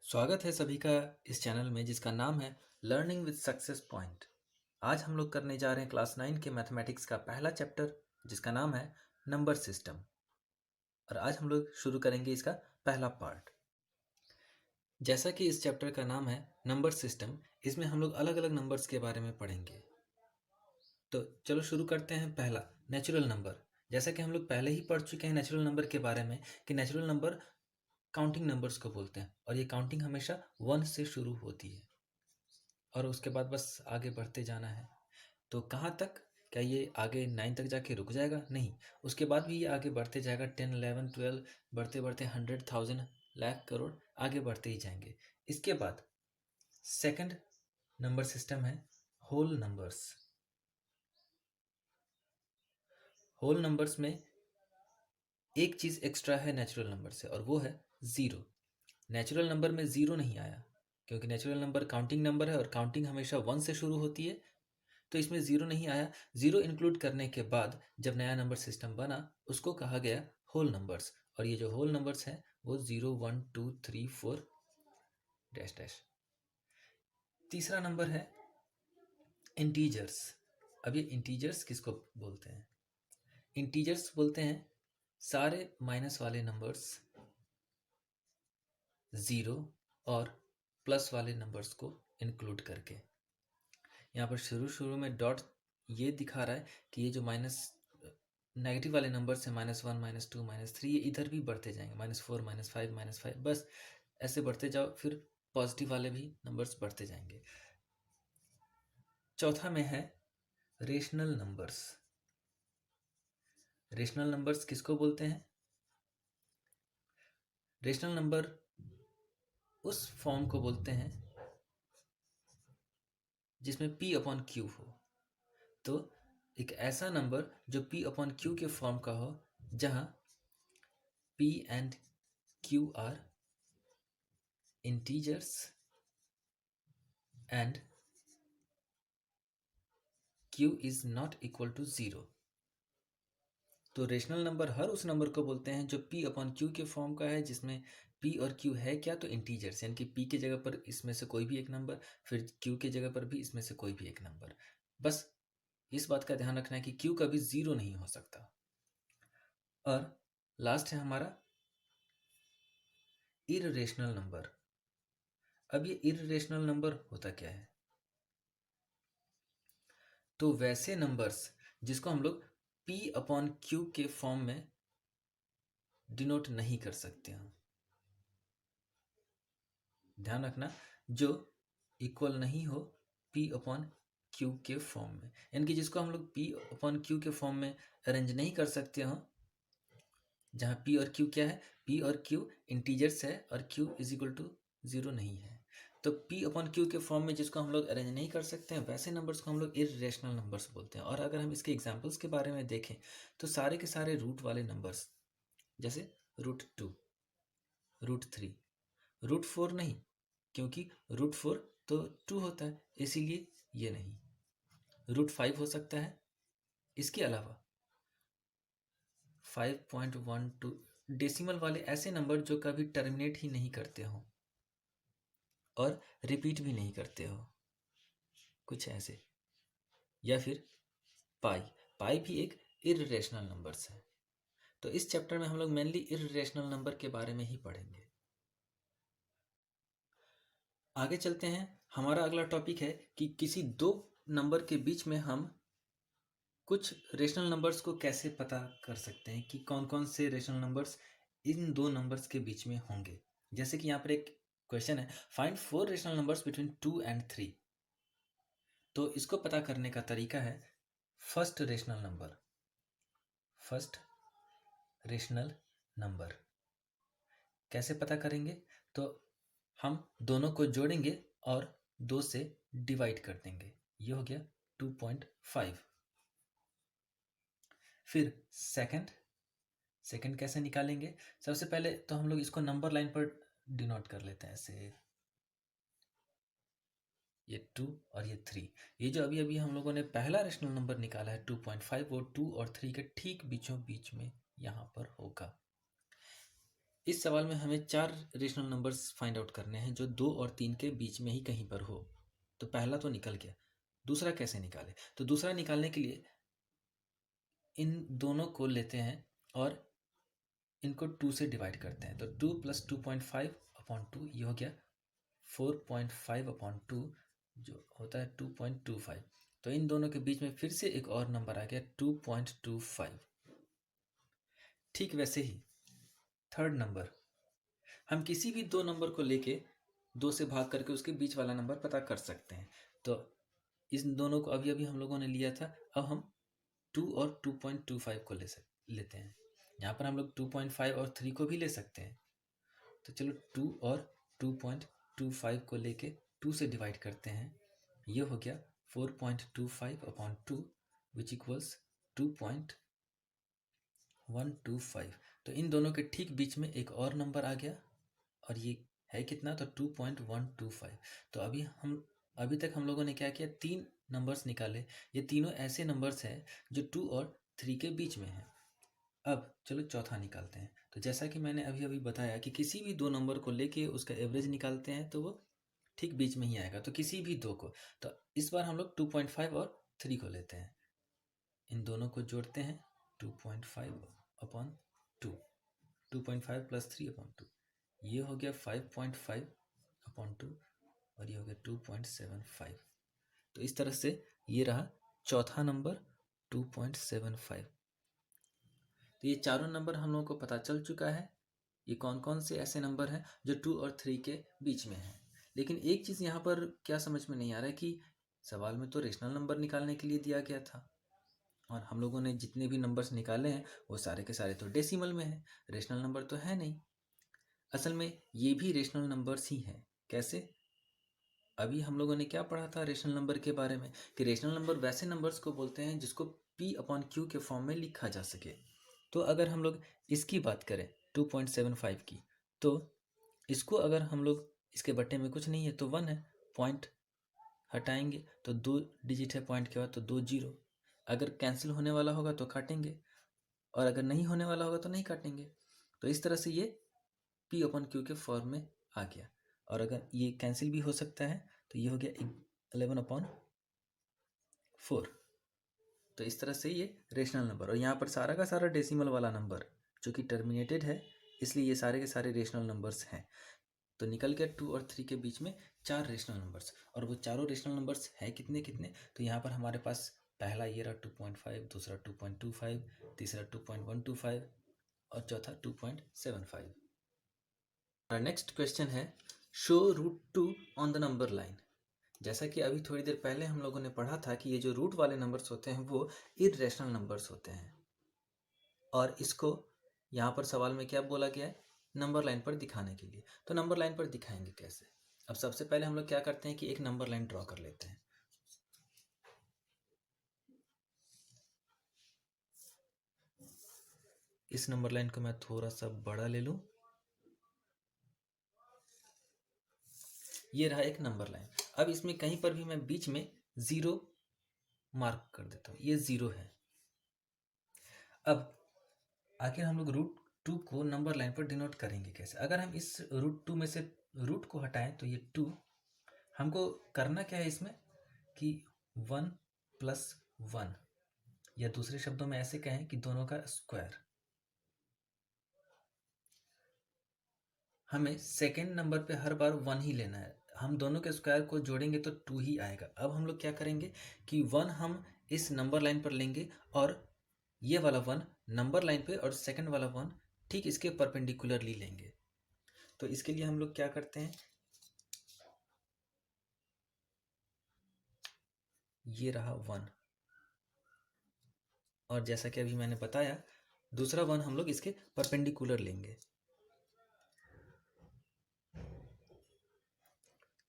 स्वागत है सभी का इस चैनल में जिसका नाम है लर्निंग विद सक्सेस पॉइंट। आज हम लोग करने जा रहे हैं क्लास 9 के मैथमेटिक्स का पहला चैप्टर जिसका नाम है नंबर सिस्टम। और आज हम लोग शुरू करेंगे इसका पहला पार्ट। जैसा कि इस चैप्टर का नाम है नंबर सिस्टम, इसमें हम लोग अलग अलग नंबर्स के बारे में पढ़ेंगे। तो चलो शुरू करते हैं। पहला, नेचुरल नंबर। जैसा कि हम लोग पहले ही पढ़ चुके हैं नेचुरल नंबर के बारे में कि नेचुरल नंबर काउंटिंग नंबर्स को बोलते हैं और ये काउंटिंग हमेशा 1 से शुरू होती है और उसके बाद बस आगे बढ़ते जाना है। तो कहाँ तक? क्या ये आगे 9 तक जाके रुक जाएगा? नहीं, उसके बाद भी ये आगे बढ़ते जाएगा। 10, 11, 12 बढ़ते बढ़ते 100, 1000, लाख, करोड़ आगे बढ़ते ही जाएंगे। इसके बाद सेकंड नंबर सिस्टम है होल नंबर्स। होल नंबर्स में एक चीज़ एक्स्ट्रा है नेचुरल नंबर से और वो है ज़ीरो। नेचुरल नंबर में ज़ीरो नहीं आया क्योंकि नेचुरल नंबर काउंटिंग नंबर है और काउंटिंग हमेशा 1 से शुरू होती है, तो इसमें ज़ीरो नहीं आया। ज़ीरो इंक्लूड करने के बाद जब नया नंबर सिस्टम बना उसको कहा गया होल नंबर्स। और ये जो होल नंबर्स हैं वो 0, 1, 2, 3, 4 डैश डैश। तीसरा नंबर है इंटीजर्स। अब ये इंटीजर्स किसको बोलते हैं? इंटीजर्स बोलते हैं सारे माइनस वाले नंबर्स, ज़ीरो और प्लस वाले नंबर्स को इंक्लूड करके। यहाँ पर शुरू शुरू में डॉट ये दिखा रहा है कि ये जो माइनस नेगेटिव वाले नंबर्स हैं, -1, -2, -3, ये इधर भी बढ़ते जाएंगे, -4, -5, -5, बस ऐसे बढ़ते जाओ, फिर पॉजिटिव वाले भी नंबर्स बढ़ते जाएंगे। चौथा में है रेशनल नंबर्स। रेशनल नंबर्स किसको बोलते हैं? रेशनल नंबर उस फॉर्म को बोलते हैं जिसमें P/Q हो। तो एक ऐसा नंबर जो P/Q के फॉर्म का हो जहां P and Q are integers and Q is not equal to 0। तो रेशनल नंबर हर उस नंबर को बोलते हैं जो P/Q के फॉर्म का है, जिसमें P और Q है क्या? तो इंटीजर्स, यानी कि P की जगह पर इसमें से कोई भी एक नंबर, फिर Q की जगह पर भी इसमें से कोई भी एक नंबर। बस इस बात का ध्यान रखना है कि Q कभी ज़ीरो नहीं हो सकता। और लास्ट है हमारा इररेशनल नंबर। अब ये इररेशनल नंबर होता क्या है? तो वैसे नंबर्स जिसको हम लोग P/Q के फॉर्म में डिनोट नहीं कर सकते हैं। ध्यान रखना, जो इक्वल नहीं हो P/Q के फॉर्म में, यानी कि जिसको हम लोग P/Q के फॉर्म में अरेंज नहीं कर सकते हो, जहाँ P और Q क्या है? P और Q इंटीजर्स है और Q इज इक्वल टू 0 नहीं है। तो P/Q के फॉर्म में जिसको हम लोग अरेंज नहीं कर सकते हैं वैसे नंबर्स को हम लोग इररेशनल नंबर्स बोलते हैं। और अगर हम इसके एग्जांपल्स के बारे में देखें तो सारे के सारे रूट वाले नंबर्स, जैसे √2, √3, √4 नहीं, क्योंकि √4 तो 2 होता है, इसीलिए ये नहीं। √5 हो सकता है। इसके अलावा 5.12 डेसिमल वाले ऐसे नंबर जो कभी टर्मिनेट ही नहीं करते हो और रिपीट भी नहीं करते हो, कुछ ऐसे। या फिर पाई। पाई भी एक इररेशनल नंबर्स है। तो इस चैप्टर में हम लोग मेनली इररेशनल नंबर के बारे में ही पढ़ेंगे। आगे चलते हैं। हमारा अगला टॉपिक है कि किसी दो नंबर के बीच में हम कुछ रेशनल नंबर्स को कैसे पता कर सकते हैं कि कौन कौन से रेशनल नंबर्स इन दो नंबर्स के बीच में होंगे। जैसे कि यहाँ पर एक क्वेश्चन है, find 4 rational numbers between 2 and 3। तो इसको पता करने का तरीका है first rational number. First rational number कैसे पता करेंगे? तो हम दोनों को जोड़ेंगे और 2 से डिवाइड कर देंगे, ये हो गया 2.5। फिर सेकंड कैसे निकालेंगे? सबसे पहले तो हम लोग इसको नंबर लाइन पर डिनोट कर लेते हैं ऐसे, ये 2 और ये 3। ये जो अभी अभी हम लोगों ने पहला रेशनल नंबर निकाला है 2.5, वो 2 और 3 के ठीक बीचों बीच में यहाँ पर होगा। इस सवाल में हमें 4 रेशनल नंबर्स फाइंड आउट करने हैं जो 2 और 3 के बीच में ही कहीं पर हो। तो पहला तो निकल गया, दूसरा कैसे निकाले? तो दूसरा निकालने के लिए इन दोनों को लेते हैं और इनको 2 से डिवाइड करते हैं। तो 2 + 2.5 अपॉन 2 ये हो गया 4.5 अपॉन 2 जो होता है 2.25। तो इन दोनों के बीच में फिर से एक और नंबर आ गया 2.25। ठीक वैसे ही थर्ड नंबर, हम किसी भी दो नंबर को लेके 2 से भाग करके उसके बीच वाला नंबर पता कर सकते हैं। तो इस दोनों को अभी अभी हम लोगों ने लिया था, अब हम 2 और 2.25 को लेते हैं। यहाँ पर हम लोग 2.5 और 3 को भी ले सकते हैं। तो चलो 2 और 2.25 को लेके 2 से डिवाइड करते हैं। ये हो गया 4.25 अपॉन 2 विच इक्वल्स 2.125। तो इन दोनों के ठीक बीच में एक और नंबर आ गया और ये है कितना? तो 2.125। तो अभी तक हम लोगों ने क्या किया? 3 नंबर्स निकाले। ये तीनों ऐसे नंबर्स हैं जो 2 और 3 के बीच में हैं। अब चलो चौथा निकालते हैं। तो जैसा कि मैंने अभी अभी बताया कि किसी भी दो नंबर को लेके उसका एवरेज निकालते हैं तो वो ठीक बीच में ही आएगा। तो किसी भी दो को, तो इस बार हम लोग 2.5 और 3 को लेते हैं। इन दोनों को जोड़ते हैं 2.5 अपॉन 2, 2.5 + 3 अपॉन 2, ये हो गया 5.5 अपॉन 2 और ये हो गया 2.75। तो इस तरह से ये रहा चौथा नंबर 2.75। तो ये चारों नंबर हम लोगों को पता चल चुका है ये कौन कौन से ऐसे नंबर हैं जो 2 और 3 के बीच में हैं। लेकिन एक चीज़ यहाँ पर क्या समझ में नहीं आ रहा है कि सवाल में तो रेशनल नंबर निकालने के लिए दिया गया था और हम लोगों ने जितने भी नंबर्स निकाले हैं वो सारे के सारे तो डेसिमल में हैं, रेशनल नंबर तो है नहीं। असल में ये भी रेशनल नंबर्स ही हैं। कैसे? अभी हम लोगों ने क्या पढ़ा था रेशनल नंबर के बारे में कि रेशनल नंबर वैसे नंबर्स को बोलते हैं जिसको P/Q के फॉर्म में लिखा जा सके। तो अगर हम लोग इसकी बात करें 2.75 की, तो इसको अगर हम लोग इसके बट्टे में कुछ नहीं है तो 1 है, पॉइंट हटाएंगे तो 2 डिजिट है पॉइंट के बाद तो 2 जीरो। अगर कैंसिल होने वाला होगा तो काटेंगे और अगर नहीं होने वाला होगा तो नहीं काटेंगे। तो इस तरह से ये P/Q के फॉर्म में आ गया। और अगर ये कैंसिल भी हो सकता है तो ये हो गया 11/4। तो इस तरह से ये रेशनल नंबर, और यहाँ पर सारा का सारा डेसिमल वाला नंबर जो कि टर्मिनेटेड है, इसलिए ये सारे के सारे रेशनल नंबर्स हैं। तो निकल गया 2 और 3 के बीच में 4 रेशनल नंबर्स। और वो चारों रेशनल नंबर्स हैं कितने कितने? तो यहाँ पर हमारे पास पहला ये रहा 2.5, दूसरा 2.25, तीसरा 2.125 और चौथा 2.75। नेक्स्ट क्वेश्चन है show √2 on the number line. जैसा कि अभी थोड़ी देर पहले हम लोगों ने पढ़ा था कि ये जो रूट वाले नंबर्स होते हैं वो इर्रेशनल नंबर्स होते हैं और इसको यहाँ पर सवाल में क्या बोला गया है? नंबर लाइन पर दिखाने के लिए। तो नंबर लाइन पर दिखाएंगे कैसे? अब सबसे पहले हम लोग क्या करते हैं कि एक नंबर लाइन ड्रॉ कर लेते हैं। इस नंबर लाइन को मैं थोड़ा सा बड़ा ले लूं। ये रहा एक नंबर लाइन। अब इसमें कहीं पर भी मैं बीच में 0 मार्क कर देता हूँ, ये 0 है। अब आखिर हम लोग √2 को नंबर लाइन पर डिनोट करेंगे कैसे? अगर हम इस √2 में से रूट को हटाएं तो ये 2, हमको करना क्या है इसमें कि 1 + 1, या दूसरे शब्दों में ऐसे कहें कि दोनों का स्क्वायर। हमें सेकेंड नंबर पे हर बार 1 ही लेना है। हम दोनों के स्क्वायर को जोड़ेंगे तो 2 ही आएगा। अब हम लोग क्या करेंगे कि 1 हम इस नंबर लाइन पर लेंगे और ये वाला 1 नंबर लाइन पे और सेकंड वाला 1 ठीक इसके परपेंडिकुलरली लेंगे। तो इसके लिए हम लोग क्या करते हैं, ये रहा 1 और जैसा कि अभी मैंने बताया दूसरा 1 हम लोग इसके परपेंडिकुलर लेंगे।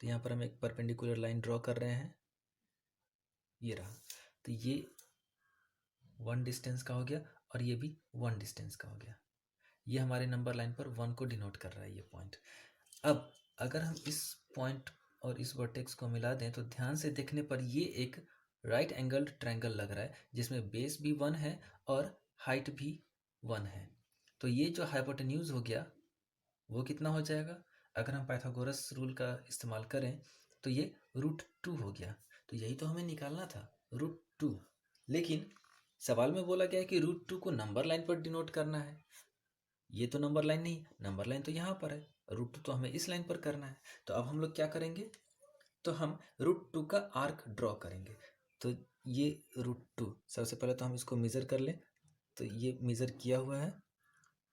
तो यहाँ पर हम एक परपेंडिकुलर लाइन ड्रॉ कर रहे हैं, ये रहा। तो ये 1 डिस्टेंस का हो गया और ये भी 1 डिस्टेंस का हो गया। ये हमारे नंबर लाइन पर 1 को डिनोट कर रहा है ये पॉइंट। अब अगर हम इस पॉइंट और इस वर्टेक्स को मिला दें तो ध्यान से देखने पर ये एक राइट एंगल्ड ट्रायंगल लग रहा है जिसमें बेस भी 1 है और हाइट भी 1 है। तो ये जो हाइपोटेन्यूज हो गया वो कितना हो जाएगा? अगर हम पाइथागोरस रूल का इस्तेमाल करें तो ये √2 हो गया। तो यही तो हमें निकालना था, √2। लेकिन सवाल में बोला गया है कि √2 को नंबर लाइन पर डिनोट करना है। ये तो नंबर लाइन नहीं, नंबर लाइन तो यहाँ पर है, √2 तो हमें इस लाइन पर करना है। तो अब हम लोग क्या करेंगे? तो हम √2 का आर्क ड्रॉ करेंगे। तो ये √2, सबसे पहले तो हम इसको मेज़र कर लें। तो ये मेज़र किया हुआ है।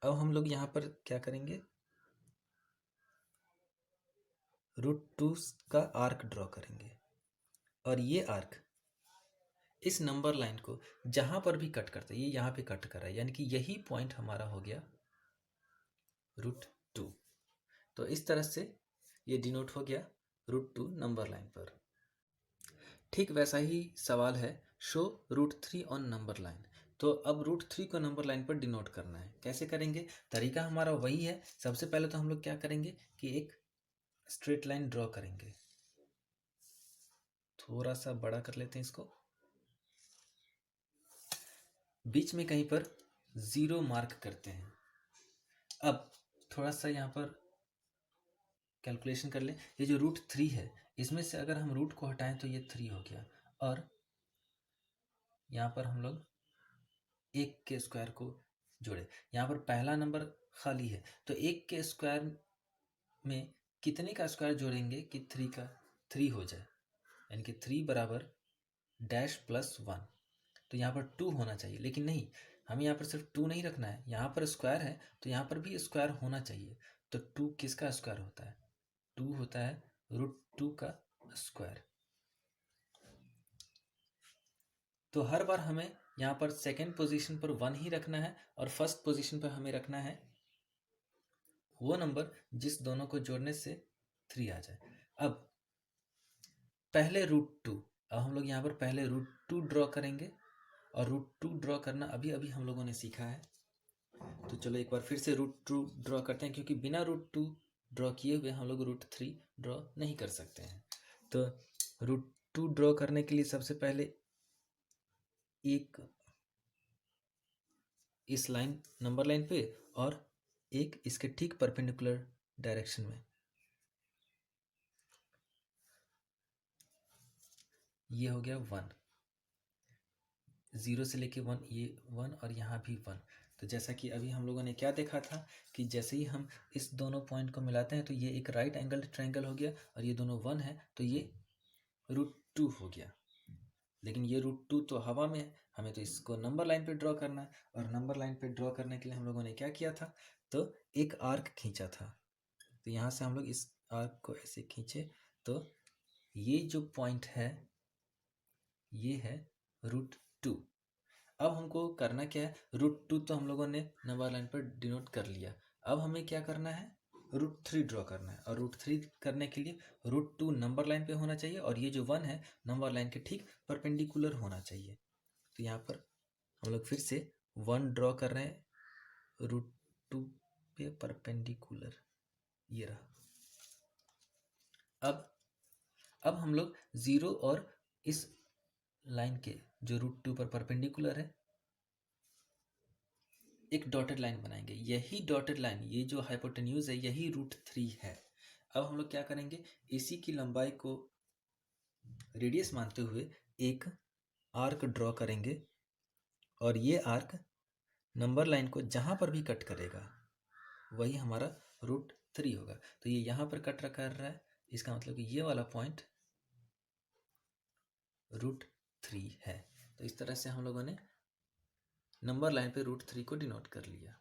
अब हम लोग यहाँ पर क्या करेंगे? √2 का आर्क ड्रॉ करेंगे, और ये आर्क इस नंबर लाइन को जहाँ पर भी कट करता है, ये यहाँ पे कट कर रहा है, यानी कि यही पॉइंट हमारा हो गया √2। तो इस तरह से ये डिनोट हो गया √2 नंबर लाइन पर। ठीक वैसा ही सवाल है, शो √3 ऑन नंबर लाइन। तो अब √3 को नंबर लाइन पर डिनोट करना है। कैसे करेंगे? तरीका हमारा वही है। सबसे पहले तो हम लोग क्या करेंगे कि एक स्ट्रेट लाइन ड्रॉ करेंगे। थोड़ा सा बड़ा कर लेते हैं इसको। बीच में कहीं पर 0 मार्क करते हैं। अब थोड़ा सा यहाँ पर कैलकुलेशन कर लें। ये जो √3 है, इसमें से अगर हम रूट को हटाएं तो ये 3 हो गया, और यहाँ पर हम लोग 1 के स्क्वायर को जोड़े। यहाँ पर पहला नंबर खाली है, तो 1 के स्क्वायर में कितने का स्क्वायर जोड़ेंगे कि 3 का 3 हो जाए, यानी कि 3 बराबर डैश प्लस 1। तो यहाँ पर 2 होना चाहिए, लेकिन नहीं, हमें यहाँ पर सिर्फ 2 नहीं रखना है। यहाँ पर स्क्वायर है तो यहाँ पर भी स्क्वायर होना चाहिए। तो 2 किसका स्क्वायर होता है? 2 होता है √2 का स्क्वायर। तो हर बार हमें यहाँ पर सेकेंड पोजीशन पर 1 ही रखना है, और फर्स्ट पोजीशन पर हमें रखना है वो नंबर जिस दोनों को जोड़ने से 3 आ जाए। अब पहले √2, अब हम लोग यहाँ पर पहले √2 ड्रॉ करेंगे, और √2 ड्रॉ करना अभी अभी हम लोगों ने सीखा है। तो चलो एक बार फिर से √2 ड्रॉ करते हैं, क्योंकि बिना √2 ड्रॉ किए हुए हम लोग √3 ड्रॉ नहीं कर सकते हैं। तो √2 ड्रॉ करने के लिए सबसे पहले एक इस लाइन नंबर लाइन पे, और एक इसके ठीक परपेंडिकुलर डायरेक्शन में। ये हो गया 1, 0 से लेके 1, ये 1, और यहाँ भी 1। तो जैसा कि अभी हम लोगों ने क्या देखा था कि जैसे ही हम इस दोनों पॉइंट को मिलाते हैं तो ये एक राइट एंगल ट्रायंगल हो गया, और ये दोनों 1 है, तो ये √2 हो गया। लेकिन ये √2 तो हवा में है, हमें तो इसको नंबर लाइन पे ड्रॉ करना है। और नंबर लाइन पे ड्रॉ करने के लिए हम लोगों ने क्या किया था? तो एक आर्क खींचा था। तो यहाँ से हम लोग इस आर्क को ऐसे खींचे, तो ये जो पॉइंट है ये है √2। अब हमको करना क्या है? √2 तो हम लोगों ने नंबर लाइन पर डिनोट कर लिया। अब हमें क्या करना है? √3 ड्रॉ करना है, और √3 करने के लिए √2 नंबर लाइन पे होना चाहिए, और ये जो 1 है नंबर लाइन के ठीक परपेंडिकुलर होना चाहिए। तो यहाँ पर हम लोग फिर से 1 ड्रॉ कर रहे हैं √2 पे परपेंडिकुलर, ये रहा। अब हम लोग 0 और इस लाइन के जो √2 पर परपेंडिकुलर है एक डॉटेड लाइन बनाएंगे। यही डॉटेड लाइन, ये जो हाइपोटेन्यूज है, यही √3 है। अब हम लोग क्या करेंगे? इसी की लंबाई को रेडियस मानते हुए एक आर्क ड्रॉ करेंगे, और ये आर्क नंबर लाइन को जहाँ पर भी कट करेगा वही हमारा √3 होगा। तो ये यहाँ पर कट कर रहा है, इसका मतलब कि ये वाला पॉइंट √3 है। तो इस तरह से हम लोगों ने नंबर लाइन पे √3 को डिनोट कर लिया।